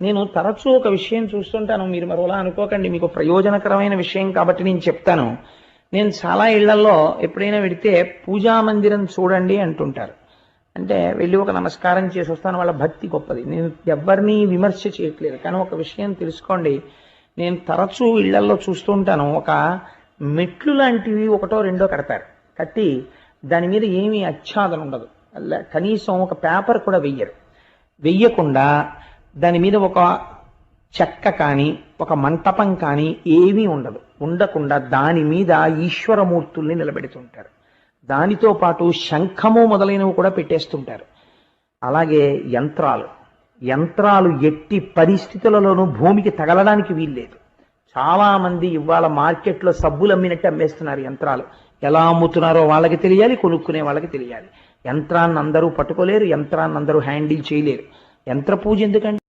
నేను తరచూ ఒక విషయం చూస్తుంటాను, మీరు మరోలా అనుకోకండి, మీకు ప్రయోజనకరమైన విషయం కాబట్టి నేను చెప్తాను. నేను చాలా ఇళ్లలో ఎప్పుడైనా వెడితే పూజా మందిరం చూడండి అంటుంటారు. అంటే వెళ్ళి ఒక నమస్కారం చేసి వస్తాను, వాళ్ళ భక్తి గొప్పది. నేను ఎవరిని విమర్శ చేయట్లేదు, కానీ ఒక విషయం తెలుసుకోండి. నేను తరచూ ఇళ్లలో చూస్తూ ఉంటాను, ఒక మెట్లు లాంటివి ఒకటో రెండో కడతారు. కట్టి దాని మీద ఏమీ ఆచ్ఛాదన ఉండదు, కనీసం ఒక పేపర్ కూడా వెయ్యకుండా దాని మీద ఒక చెక్క కానీ ఒక మంటపం కానీ ఏమీ ఉండకుండా దాని మీద ఈశ్వరమూర్తుల్ని నిలబెడుతుంటారు. దానితో పాటు శంఖము మొదలైనవి కూడా పెట్టేస్తుంటారు. అలాగే యంత్రాలు ఎట్టి పరిస్థితులలోనూ భూమికి తగలడానికి వీల్లేదు. చాలా మంది ఇవాళ మార్కెట్లో సబ్బులు అమ్మినట్టు అమ్మేస్తున్నారు యంత్రాలు. ఎలా అమ్ముతున్నారో వాళ్ళకి తెలియాలి, కొనుక్కునే వాళ్ళకి తెలియాలి. యంత్రాన్ని అందరూ పట్టుకోలేరు, యంత్రాన్ని అందరూ హ్యాండిల్ చేయలేరు. యంత్ర పూజ ఎందుకంటే